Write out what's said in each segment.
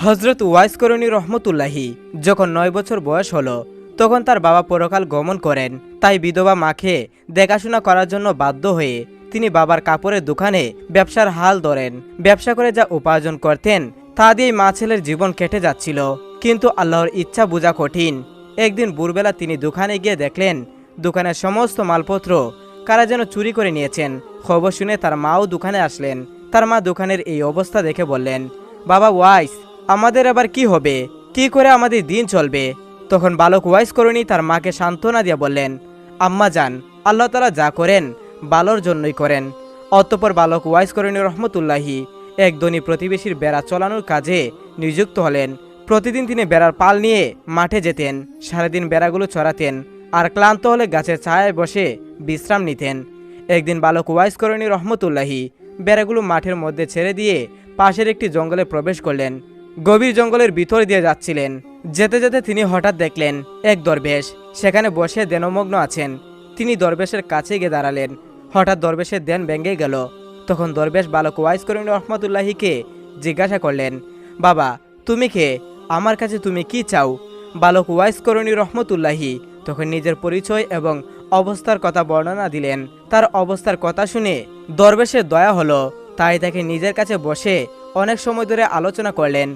হজরত ওয়াইস করণী রহমতুল্লাহি যখন ৯ বছর বয়স হলো তখন তার বাবা পরকাল গমন করেন। তাই বিধবা মাকে দেখাশোনা করার জন্য বাধ্য হয়ে তিনি বাবার কাপড়ের দোকানে ব্যবসার হাল ধরেন। ব্যবসা করে যা উপার্জন করতেন তা দিয়েই মা ছেলের জীবন কেটে যাচ্ছিল। কিন্তু আল্লাহর ইচ্ছা বোঝা কঠিন। একদিন ভোরবেলা তিনি দোকানে গিয়ে দেখলেন দোকানের সমস্ত মালপত্র কারা যেন চুরি করে নিয়েছেন। খবর শুনে তার মাও দোকানে আসলেন। তার মা দোকানের এই অবস্থা দেখে বললেন, বাবা ওয়াইস, আমাদের আবার কি হবে? কি করে আমাদের দিন চলবে? তখন বালক ওয়াইস করণী তার মাকে সান্ত্বনা দিয়ে বললেন, আম্মা যান, আল্লাহ তাআলা যা করেন ভালোর জন্যই করেন। অতঃপর বালক ওয়াইস করণী রহমতুল্লাহি এক ধনী প্রতিবেশীর বেড়া চলানোর কাজে নিযুক্ত হলেন। প্রতিদিন তিনি বেড়ার পাল নিয়ে মাঠে যেতেন, সারাদিন বেড়াগুলো চড়াতেন আর ক্লান্ত হলে গাছের ছায়ায় বসে বিশ্রাম নিতেন। একদিন বালক ওয়াইস করণী রহমতুল্লাহি বেড়াগুলো মাঠের মধ্যে ছেড়ে দিয়ে পাশের একটি জঙ্গলে প্রবেশ করলেন। গভীর জঙ্গলের ভিতর দিয়ে যাচ্ছিলেন। যেতে যেতে তিনি হঠাৎ দেখলেন এক দরবেশ সেখানে বসে ধ্যানমগ্ন আছেন। তিনি দরবেশের কাছে গিয়ে দাঁড়ালেন। হঠাৎ দরবেশের ধ্যান ভেঙে গেল। তখন দরবেশ বালক ওয়াইস করণী রহমতুল্লাহিকে জিজ্ঞাসা করলেন, বাবা তুমি কে? আমার কাছে তুমি কি চাও? বালক ওয়াইস করণী রহমতুল্লাহি তখন নিজের পরিচয় এবং অবস্থার কথা বর্ণনা দিলেন। তার অবস্থার কথা শুনে দরবেশের দয়া হলো। তাই তাকে নিজের কাছে বসে অনেক সময় ধরে আলোচনা করলেন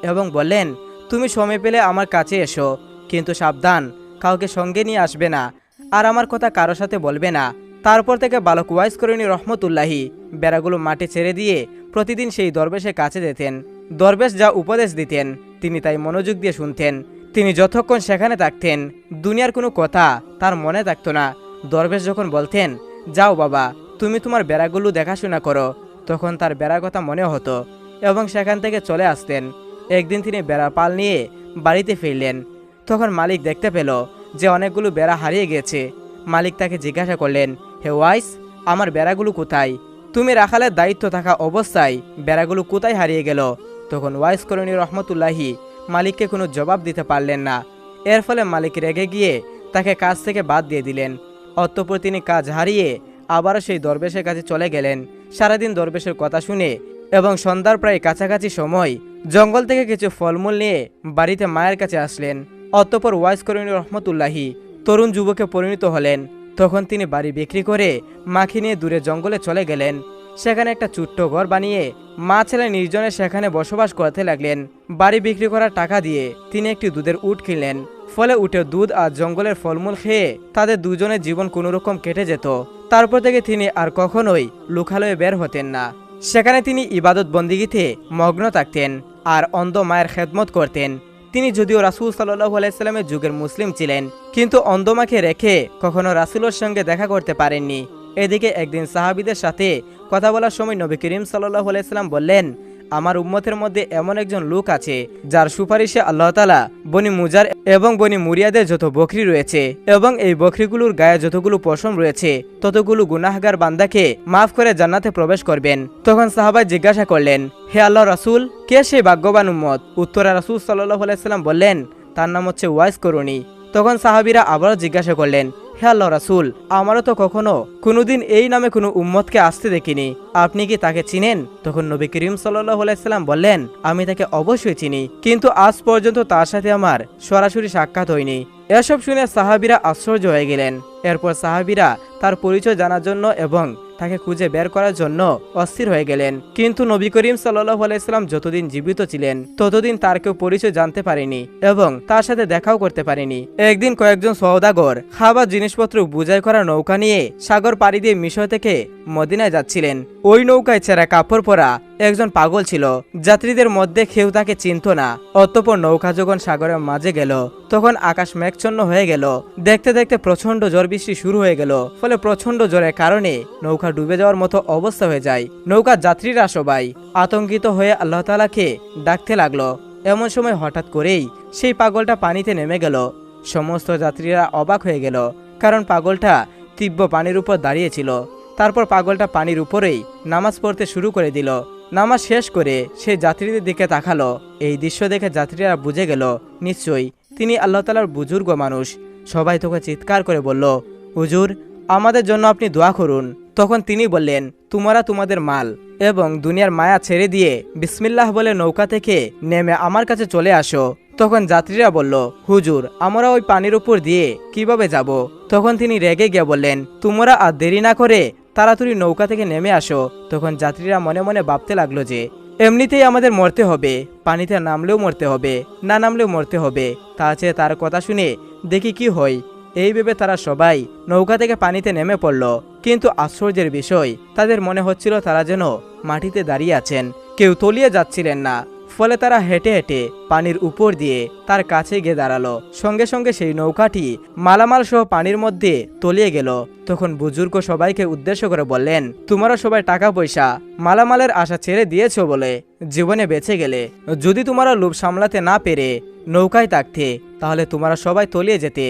এবং বললেন, তুমি সময় পেলে আমার কাছে এসো, কিন্তু সাবধান, কাউকে সঙ্গে নিয়ে আসবে না আর আমার কথা কারো সাথে বলবে না। তারপর থেকে বালক ওয়াইস করণী রহমতুল্লাহি বেড়াগুলো মাঠে ছেড়ে দিয়ে প্রতিদিন সেই দরবেশের কাছে যেতেন। দরবেশ যা উপদেশ দিতেন তিনি তাই মনোযোগ দিয়ে শুনতেন। তিনি যতক্ষণ সেখানে থাকতেন দুনিয়ার কোনো কথা তার মনে থাকতো না। দরবেশ যখন বলতেন, যাও বাবা, তুমি তোমার বেড়াগুলো দেখাশোনা করো, তখন তার বেড়ার কথা মনে হতো এবং সেখান থেকে চলে আসতেন। একদিন তিনি বেড়ার পাল নিয়ে বাড়িতে ফিরলেন। তখন মালিক দেখতে পেল যে অনেকগুলো বেড়া হারিয়ে গেছে। মালিক তাকে জিজ্ঞাসা করলেন, হে ওয়াইস, আমার বেড়াগুলো কোথায়? তুমি রাখালের দায়িত্ব থাকা অবস্থায় বেড়াগুলো কোথায় হারিয়ে গেল? তখন ওয়াইস করণী রহমতুল্লাহি মালিককে কোনো জবাব দিতে পারলেন না। এর ফলে মালিক রেগে গিয়ে তাকে কাজ থেকে বাদ দিয়ে দিলেন। অতঃপর তিনি কাজ হারিয়ে আবারও সেই দরবেশের কাছে চলে গেলেন। সারাদিন দরবেশের কথা শুনে এবং সন্ধ্যার প্রায় কাছাকাছি সময় জঙ্গল থেকে কিছু ফলমূল নিয়ে বাড়িতে মায়ের কাছে আসলেন। অতঃপর ওয়াইস করণী রহমতুল্লাহি তরুণ যুবকে পরিণত হলেন। তখন তিনি বাড়ি বিক্রি করে মাকে নিয়ে দূরে জঙ্গলে চলে গেলেন। সেখানে একটা ছোট্ট ঘর বানিয়ে মা ছেলে নির্জনে সেখানে বসবাস করতে লাগলেন। বাড়ি বিক্রি করার টাকা দিয়ে তিনি একটি দুধের উট কিনলেন। ফলে উটের দুধ আর জঙ্গলের ফলমূল খেয়ে তাদের দুজনের জীবন কোনোরকম কেটে যেত। তারপর থেকে তিনি আর কখনোই লোকালয়ে বের হতেন না। সেখানে তিনি ইবাদত বন্দিগিতে মগ্ন থাকতেন আর অন্ধ মায়ের খেদমত করতেন। তিনি যদিও রাসূল সাল্লাল্লাহু আলাইহি সাল্লামের যুগের মুসলিম ছিলেন, কিন্তু অন্ধ মাকে রেখে কখনো রাসূলের সঙ্গে দেখা করতে পারেননি। এদিকে একদিন সাহাবীদের সাথে কথা বলার সময় নবী করিম সাল্লাল্লাহু আলাইহি সাল্লাম বললেন, আমার উম্মতের মধ্যে এমন একজন লোক আছে যার সুপারিশে আল্লাহ তাআলা বনি মুজার এবং বনি মুরিয়াদের যত বকরি রয়েছে এবং এই বকরিগুলোর গায়ে যতগুলো পশম রয়েছে ততগুলো গুনাহগার বান্দাকে মাফ করে জান্নাতে প্রবেশ করবেন। তখন সাহাবাই জিজ্ঞাসা করলেন, হে আল্লাহ রাসূল, কে সেই ভাগ্যবান উম্মত? উত্তরে রাসূল সাল্লাল্লাহু আলাইহি সাল্লাম বললেন, তার নাম হচ্ছে ওয়াইস করণী। তখন সাহাবীরা আবারও জিজ্ঞাসা করলেন, হে আল্লাহ রাসূল, আমারও তো কখনো কোনোদিন এই নামে কোনো উম্মতকে আসতে দেখিনি, আপনি কি তাকে চিনেন? তখন নবী করিম সাল্লাল্লাহু আলাইহি সাল্লাম বললেন, আমি তাকে অবশ্যই চিনি, কিন্তু আজ পর্যন্ত তার সাথে আমার সরাসরি সাক্ষাৎ হয়নি। এসব শুনে সাহাবীরা আশ্চর্য হয়ে গেলেন। এরপর সাহাবীরা তার পরিচয় জানার জন্য এবং তাকে খুঁজে বের করার জন্য অস্থির হয়ে গেলেন। কিন্তু নবী করিম সাল্লাল্লাহু আলাইহি সাল্লাম যতদিন জীবিত ছিলেন ততদিন তার কেউ পরিচয় জানতে পারেনি এবং তার সাথে দেখাও করতে পারেনি। একদিন কয়েকজন সওদাগর খাবার জিনিসপত্র বোঝাই করা নৌকা নিয়ে সাগর পাড়ি দিয়ে মিশর থেকে মদিনায় যাচ্ছিলেন। ওই নৌকায় ছেঁড়া কাপড় পরা একজন পাগল ছিল। যাত্রীদের মধ্যে কেউ তাকে চিনত না। অতঃপর নৌকা যখন সাগরের মাঝে গেল তখন আকাশ মেঘাচ্ছন্ন হয়ে গেল। দেখতে দেখতে প্রচন্ড ঝড় বৃষ্টি শুরু হয়ে গেল। ফলে প্রচন্ড ঝড়ের কারণে নৌকা ডুবে যাওয়ার মতো অবস্থা হয়ে যায়। নৌকার যাত্রীরা সবাই আতঙ্কিত হয়ে আল্লাহ তাআলাকে ডাকতে লাগলো। এমন সময় হঠাৎ করেই সেই পাগলটা পানিতে নেমে গেল। সমস্ত যাত্রীরা অবাক হয়ে গেল, কারণ পাগলটা তীব্র পানির উপর দাঁড়িয়েছিল। তারপর পাগলটা পানির উপরেই নামাজ পড়তে শুরু করে দিল। নামাজ শেষ করে সে যাত্রীদের দিকে তাকালো। এই দৃশ্য দেখে যাত্রীরা বুঝে গেল নিশ্চয়ই তিনি আল্লাহ তাআলার বুজুর্গ মানুষ। সবাই তোকে চিৎকার করে বলল, হুজুর, আমাদের জন্য আপনি দোয়া করুন। তখন তিনি বললেন, তোমরা তোমাদের মাল এবং দুনিয়ার মায়া ছেড়ে দিয়ে বিসমিল্লাহ বলে নৌকা থেকে নেমে আমার কাছে চলে আসো। তখন যাত্রীরা বলল, হুজুর, আমরা ওই পানির উপর দিয়ে কিভাবে যাব? তখন তিনি রেগে গিয়ে বললেন, তোমরা আর দেরি না করে তাড়াতাড়ি নৌকা থেকে নেমে আসো। তখন যাত্রীরা মনে মনে ভাবতে লাগলো যে এমনিতেই আমাদের মরতে হবে, পানিতে নামলেও মরতে হবে, না নামলেও মরতে হবে, তা চেয়ে তার কথা শুনে দেখি কি হয়। এই ভেবে তারা সবাই নৌকা থেকে পানিতে নেমে পড়ল। কিন্তু আশ্চর্যের বিষয়, তাদের মনে হচ্ছিল তারা যেন মাটিতে দাঁড়িয়ে আছেন, কেউ তলিয়ে যাচ্ছিলেন না। ফলে তারা হেঁটে হেঁটে পানির উপর দিয়ে তার কাছে গিয়ে দাঁড়ালো। সঙ্গে সঙ্গে সেই নৌকাটি মালামাল সহ পানির মধ্যে তলিয়ে গেল। তখন বুজুর্গ সবাইকে উদ্দেশ্য করে বললেন, তোমরা সবাই টাকা পয়সা মালামালের আশা ছেড়ে দিয়েছো বলে জীবনে বেঁচে গেলে। যদি তোমরা লোভ সামলাতে না পেরে নৌকায় থাকতে, তাহলে তোমরা সবাই তলিয়ে যেতে।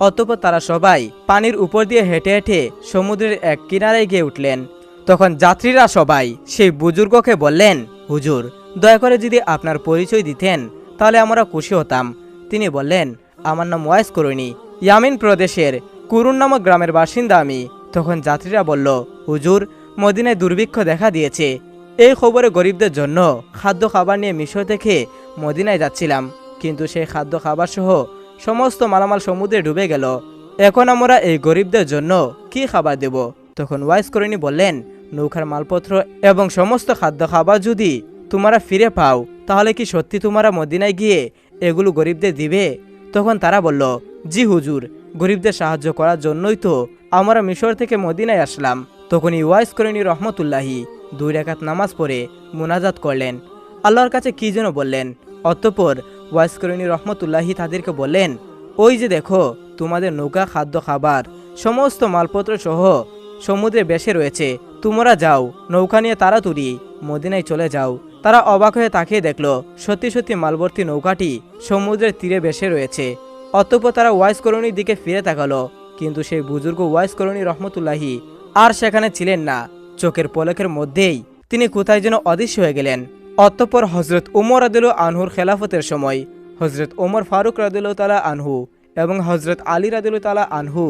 অতঃপর তারা সবাই পানির উপর দিয়ে হেঁটে হেঁটে সমুদ্রের এক কিনারায় গিয়ে উঠলেন। তখন যাত্রীরা সবাই সেই বুজুর্গকে বললেন, হুজুর, দয়া করে যদি আপনার পরিচয় দিতেন তাহলে আমরা খুশি হতাম। তিনি বললেন, আমার নাম ওয়াইস করুনি, ইয়ামিন প্রদেশের কুরুন নামক গ্রামের বাসিন্দা আমি। তখন যাত্রীরা বলল, হুজুর, মদিনায় দুর্ভিক্ষ দেখা দিয়েছে। এই খবরে গরিবদের জন্য খাদ্য খাবার নিয়ে মিশর থেকে মদিনায় যাচ্ছিলাম, কিন্তু সেই খাদ্য খাবার সহ সমস্ত মালামাল সমুদ্রে ডুবে গেল। এখন আমরা এই গরিবদের জন্য কি খাবার দেব? তখন ওয়াইস করুনি বললেন, নৌকার মালপত্র এবং সমস্ত খাদ্য খাবার যদি তোমরা ফিরে পাও, তাহলে কি সত্যি তোমরা মদিনায় গিয়ে এগুলো গরিবদের দিবে? তখন তারা বলল, জি হুজুর, গরিবদের সাহায্য করার জন্যই তো আমরা মিশর থেকে মদিনায় আসলাম। তখন ওয়াইস করুনি রহমতুল্লাহি 2 রাকাত নামাজ পড়ে মুনাজাত করলেন, আল্লাহর কাছে কি যেন বললেন। অতঃপর ওয়াইস করুনি রহমতুল্লাহি তাদেরকে বললেন, ওই যে দেখো, তোমাদের নৌকা খাদ্য খাবার সমস্ত মালপত্র সহ সমুদ্রে বেসে রয়েছে, তোমরা যাও, নৌকা নিয়ে তাড়াতাড়ি মদিনায় চলে যাও। তারা অবাক হয়ে তাকিয়ে দেখলো সত্যি সত্যি মালভর্তি নৌকাটি সমুদ্রের তীরে বেসে রয়েছে। অতঃপর তারা ওয়াইস করুনির দিকে ফিরে তাকালো, কিন্তু সেই বুজুর্গ ওয়াইস করুনি রহমতুল্লাহি আর সেখানে ছিলেন না। চোখের পলকের মধ্যেই তিনি কোথায় যেন অদৃশ্য হয়ে গেলেন। অতঃপর হজরত উমর রাদিয়াল্লাহু আনহুর খেলাফতের সময় হজরত ওমর ফারুক রাদিয়াল্লাহু তাআলা আনহু এবং হজরত আলী রাদিয়াল্লাহু তাআলা আনহু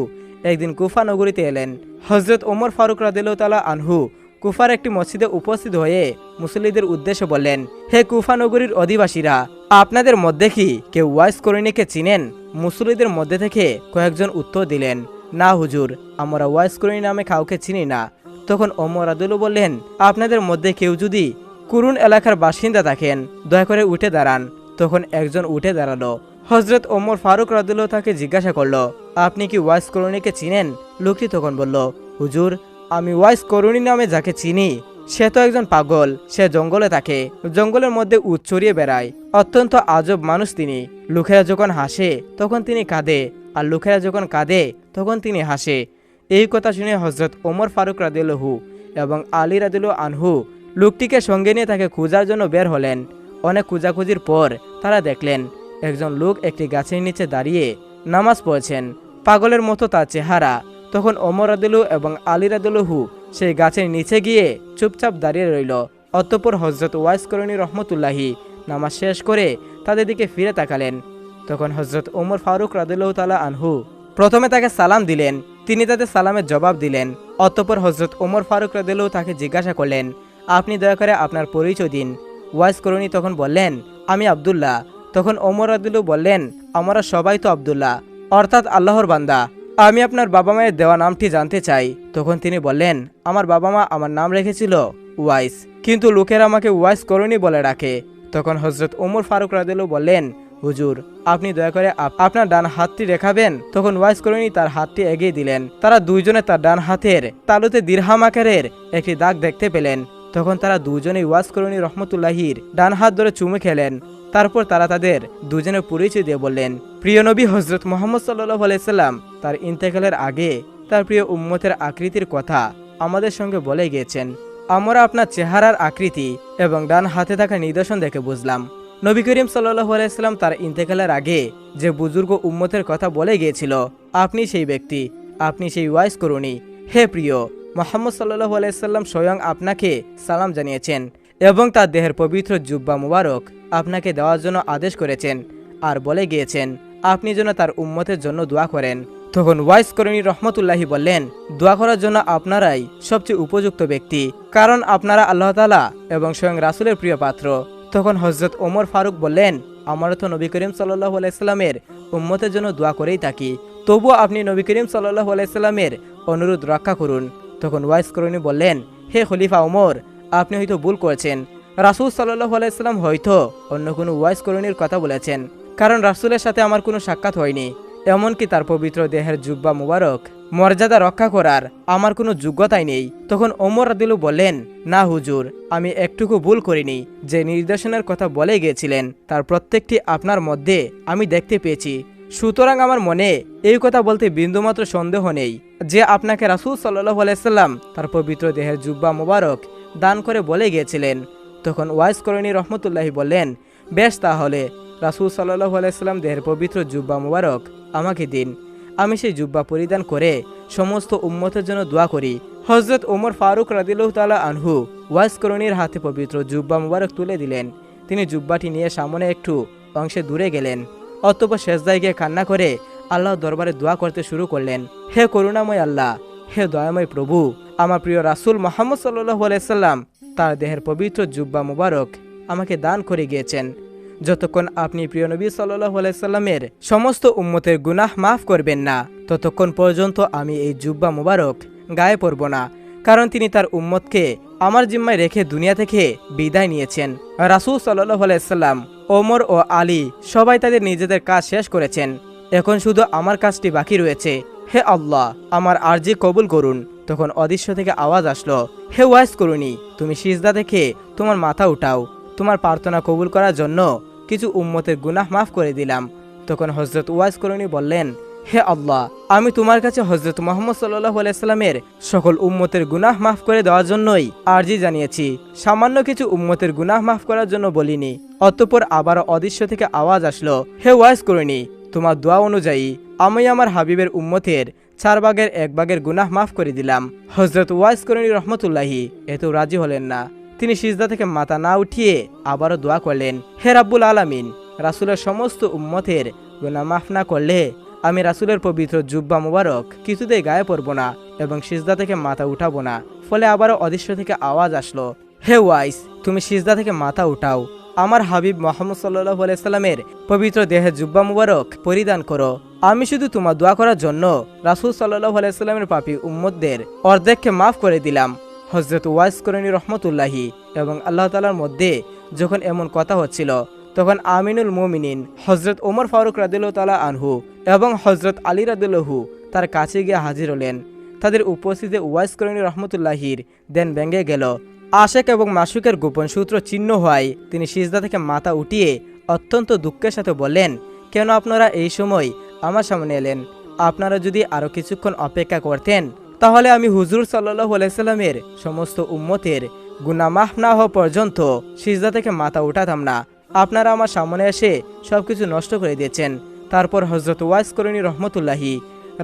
একদিন কুফা নগরীতে এলেন। হজরত ওমর ফারুক রাদিয়াল্লাহু তাআলা আনহু কুফার একটি মসজিদে উপস্থিত হয়ে মুসল্লিদের উদ্দেশ্যে বললেন, হে কুফা নগরীর অধিবাসীরা, আপনাদের মধ্যে কি কেউ ওয়াইস করুনিকে চিনেন? মুসল্লিদের মধ্যে থেকে কয়েকজন উত্তর দিলেন, না হুজুর, আমরা ওয়াইস করুনি নামে কাউকে চিনি না। তখন ওমর রাদিয়াল্লাহু বললেন, আপনাদের মধ্যে কেউ যদি কুরুন এলাকার বাসিন্দা থাকেন, দয়া করে উঠে দাঁড়ান। তখন একজন উঠে দাঁড়ালো। হজরত ওমর ফারুক রাদিয়াল্লাহু তাকে জিজ্ঞাসা করলো, আপনি কি ওয়াইস করুনিকে চিনেন? লোকটি তখন বলল, হুজুর, আমি ওয়াইস করুনি নামে যাকে চিনি সে তো একজন পাগল। সে জঙ্গলে থাকে, জঙ্গলের মধ্যে উট চড়িয়ে বেড়ায়। অত্যন্ত আজব মানুষ তিনি। লোকেরা যখন হাসে তখন তিনি কাঁদে, আর লোকেরা যখন কাঁদে তখন তিনি হাসে। এই কথা শুনে হজরত ওমর ফারুক রাদিয়াল্লাহু এবং আলী রাদিয়াল্লাহু আনহু লোকটিকে সঙ্গে নিয়ে তাকে খোঁজার জন্য বের হলেন। অনেক খোঁজাখুঁজির পর তারা দেখলেন একজন লোক একটি গাছের নিচে দাঁড়িয়ে নামাজ পড়ছেন, পাগলের মতো তার চেহারা। তখন ওমর রাদিয়াল্লাহু এবং আলী রাদিয়াল্লাহু সেই গাছের নিচে গিয়ে চুপচাপ দাঁড়িয়ে রইল। অতঃপর হজরত ওয়াইস করুনি রহমতুল্লাহি নামাজ শেষ করে তাদের দিকে ফিরে তাকালেন। তখন হজরত ওমর ফারুক রাদিয়াল্লাহু তাআলা আনহু প্রথমে তাকে সালাম দিলেন, তিনি তাদের সালামের জবাব দিলেন। অতঃপর হজরত ওমর ফারুক রাদিয়াল্লাহু তাকে জিজ্ঞাসা করলেন, আপনি দয়া করে আপনার পরিচয় দিন। ওয়াইস করুনি তখন বললেন, আমি আব্দুল্লাহ। তখন ওমর রাদিয়াল্লাহু বললেন, আমরা সবাই তো আব্দুল্লাহ, অর্থাৎ আল্লাহর বান্দা। আমি আপনার বাবা মায়ের দেওয়া নামটি জানতে চাই। তখন তিনি বললেন, আমার বাবা মা আমার নাম রেখেছিল ওয়াইস, কিন্তু লোকেরা আমাকে ওয়াইস করুনি বলে ডাকে। তখন হজরত ওমর ফারুক রাদিয়াল্লাহু বললেন, হুজুর, আপনি দয়া করে আপনার ডান হাতটি রেখাবেন। তখন ওয়াইস করুনি তার হাতটি এগিয়ে দিলেন। তারা দুইজনে তার ডান হাতের তালুতে দিরহাম আকারের একটি দাগ দেখতে পেলেন। তখন তারা দুজনেই ওয়াইস করুনি রহমতুল্লাহির ডান হাত ধরে চুমে খেলেন। তারপর তারা তাদের দুজনের পরিচয় দিয়ে বললেন, প্রিয় নবী হজরত মুহাম্মদ সাল্লাল্লাহু আলাইহি সাল্লাম তার ইন্তেকালের আগে তার প্রিয় উম্মতের আকৃতির কথা আমাদের সঙ্গে বলে গিয়েছেন। আমরা আপনার চেহারার আকৃতি এবং ডান হাতে থাকা নিদর্শন দেখে বুঝলাম নবী করিম সাল্লাল্লাহু আলাইহি সাল্লাম তার ইন্তেকালের আগে যে বুজুর্গ উম্মতের কথা বলে গিয়েছিল, আপনি সেই ব্যক্তি, আপনি সেই ওয়াইস করুনি। হে প্রিয় মুহাম্মদ সাল্লাল্লাহু আলাইহি সাল্লাম স্বয়ং আপনাকে সালাম জানিয়েছেন এবং তার দেহের পবিত্র জুব্বা মুবারক আপনাকে দেওয়ার জন্য আদেশ করেছেন, আর বলে গিয়েছেন আপনি যেন তার উম্মতের জন্য দোয়া করেন। তখন ওয়াইস করণী রহমতুল্লাহি বললেন, দোয়া করার জন্য আপনারাই সবচেয়ে উপযুক্ত ব্যক্তি, কারণ আপনারা আল্লাহ তাআলা এবং স্বয়ং রাসূলের প্রিয় পাত্র। তখন হযরত ওমর ফারুক বললেন, আমরা তো নবী করিম সাল্লাল্লাহু আলাইহি সাল্লামের উম্মতের জন্য দোয়া করেই থাকি, তবুও আপনি নবী করিম সাল্লাল্লাহু আলাইহি সাল্লামের অনুরোধ রক্ষা করুন। তখন ওয়াইস করণী বললেন, হে খলিফা ওমর, আপনি হয়তো ভুল করেছেন। রাসূল সাল্লাল্লাহু আলাইহি সাল্লাম হয়তো অন্য কোনো ওয়াইস করণীর কথা বলেছেন, কারণ রাসূলের সাথে আমার কোনো সাক্ষাৎ হয়নি, এমনকি তার পবিত্র দেহের জুব্বা মুবারক মর্যাদা রক্ষা করার আমার কোনো যোগ্যতাই নেই। তখন ওমর রাদিয়াল্লাহু বললেন, না হুজুর, আমি একটুকু ভুল করিনি। যে নির্দেশনার কথা বলে গিয়েছিলেন তার প্রত্যেকটি আপনার মধ্যে আমি দেখতে পেয়েছি। সুতরাং আমার মনে এই কথা বলতে বিন্দুমাত্র সন্দেহ নেই যে আপনাকে রাসূল সাল্লাল্লাহু আলাইহি সাল্লাম তার পবিত্র দেহের জুব্বা মুবারক দান করে বলে গিয়েছিলেন। তখন ওয়াইস করণী রহমতুল্লাহি বললেন, বেশ, তাহলে রাসূল সাল্লাল্লাহু আলাইহি সাল্লাম দেহের পবিত্র জুব্বা মুবারক আমাকে দিন, আমি সেই জুব্বা পরিধান করে সমস্ত উম্মতের জন্য দোয়া করি। হযরত ওমর ফারুক রাদিয়াল্লাহু তাআলা আনহু ওয়াইস করণীর হাতে পবিত্র জুব্বা মুবারক তুলে দিলেন। তিনি জুব্বাটি নিয়ে সামনে একটু অংশে দূরে গেলেন, অতঃপর সেজদায় গিয়ে কান্না করে আল্লাহর দরবারে দোয়া করতে শুরু করলেন, হে করুণাময় আল্লাহ, হে দয়াময় প্রভু, আমার প্রিয় রাসূল মুহাম্মদ সাল্লাল্লাহু আলাইহি সাল্লাম তার দেহের পবিত্র জুব্বা মুবারক আমাকে দান করে গিয়েছেন। যতক্ষণ আপনি প্রিয় নবী সাল্লাল্লাহু আলাইহি সাল্লামের সমস্ত উম্মতের গুনাহ মাফ করবেন না, ততক্ষণ পর্যন্ত আমি এই জুব্বা মুবারক গায়ে পরব না, কারণ তিনি তার উম্মতকে আমার জিম্মায় রেখে দুনিয়া থেকে বিদায় নিয়েছেন। রাসূল সাল্লাল্লাহু আলাইহি সাল্লাম, ওমর ও আলী সবাই তাদের নিজেদের কাজ শেষ করেছেন, এখন শুধু আমার কাজটি বাকি রয়েছে। হে আল্লাহ, আমার আরজি কবুল করুন। তখন অদৃশ্য থেকে আওয়াজ আসলো, হে ওয়াইস করুনি, তুমি সিজদা থেকে তোমার মাথা উঠাও, তোমার প্রার্থনা কবুল করার জন্য কিছু উম্মতের গুনাহ মাফ করে দিলাম। তখন হযরত ওয়াইস করুনি বললেন, হে আল্লাহ, আমি তোমার কাছে হযরত মুহাম্মদ সাল্লাল্লাহু আলাইহি সাল্লামের সকল উম্মতের গুনাহ মাফ করে দেওয়ার জন্যই আরজি জানিয়েছি, সামান্য কিছু উম্মতের গুনাহ মাফ করার জন্য বলিনি। অতঃপর আবারও অদৃশ্য থেকে আওয়াজ আসলো, হে ওয়াইস করুনি, তোমার দোয়া অনুযায়ী আমি আমার হাবিবের উম্মতের 4 ভাগের 1 ভাগের গুনাহ মাফ করে দিলাম। হযরত ওয়াইস করুনি রহমতুল্লাহি এত রাজি হলেন না। তিনি সিজদা থেকে মাথা না উঠিয়ে আবারও দোয়া করলেন, হে রাব্বুল আলামিন, রাসূলের সমস্ত উম্মতের গুনাহ মাফ না করলে আমি রাসূলের পবিত্র জুব্বা মুবারক কিছুতেই গায়ে পরব না এবং সিজদা থেকে মাথা উঠাবো না। ফলে আবারও অদৃশ্য থেকে আওয়াজ আসলো, হে ওয়াইস, তুমি সিজদা থেকে মাথা উঠাও, আমার হাবিব মুহাম্মদ সাল্লাল্লাহু আলাইহি সাল্লামের পবিত্র দেহের জুব্বা মুবারক পরিধান করো। আমি শুধু তোমার দোয়া করার জন্য রাসূল সাল্লাল্লাহু আলাইহি সাল্লামের পাপী উম্মতদের অর্ধেককে মাফ করে দিলাম। হযরত ওয়াইস করণী রহমতুল্লাহি এবং আল্লাহ তাআলার মধ্যে যখন এমন কথা হচ্ছিল, তখন আমিনুল মুমিনিন হযরত ওমর ফারুক রাদিয়াল্লাহু তাআলা আনহু এবং হযরত আলী রাদিয়াল্লাহু তার কাছে গিয়ে হাজির হলেন। তাদের উপস্থিতিতে ওয়াইস করণী রহমতুল্লাহির দেন ভেঙে গেল। আশেক এবং মাসুকের গোপন সূত্র চিহ্ন হওয়ায় তিনি সিজদা থেকে মাথা উঠিয়ে অত্যন্ত দুঃখের সাথে বললেন, কেন আপনারা এই সময় আমার সামনে এলেন? আপনারা যদি আরো কিছুক্ষণ অপেক্ষা করতেন তাহলে আমি হুজুর সাল্লাল্লাহু আলাইহি সাল্লামের সমস্ত উম্মতের গুনাহ মাফ না হওয়া পর্যন্ত সিজদা থেকে মাথা উঠাতাম না। আপনারা আমার সামনে এসে সবকিছু নষ্ট করে দিয়েছেন। তারপর হযরত ওয়াইস করণী রহমতুল্লাহি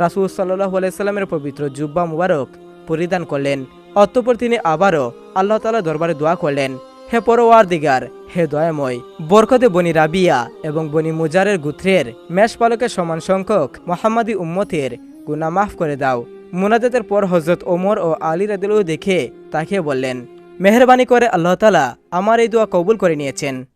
রাসূল সাল্লাল্লাহু আলাইহি সাল্লামের পবিত্র জুব্বা মুবারক পরিধান করলেন। অতঃপর তিনি আবারও আল্লাহ তাআলা দরবারে দোয়া করলেন, হে পরওয়ারদিগার, হে দয়াময়, বরকতে বনি রাবিয়া এবং বনি মুজারের গোত্রের মেষপালকের সমান সংখ্যক মুহাম্মাদি উম্মতের গুনাহ মাফ করে দাও। মুনাজাতের পর হযরত ওমর ও আলী রাদিয়াল্লাহু দেখে তাকিয়ে বললেন, মেহেরবানি করে আল্লাহ তাআলা আমার এই দোয়া কবুল করে নিয়েছেন।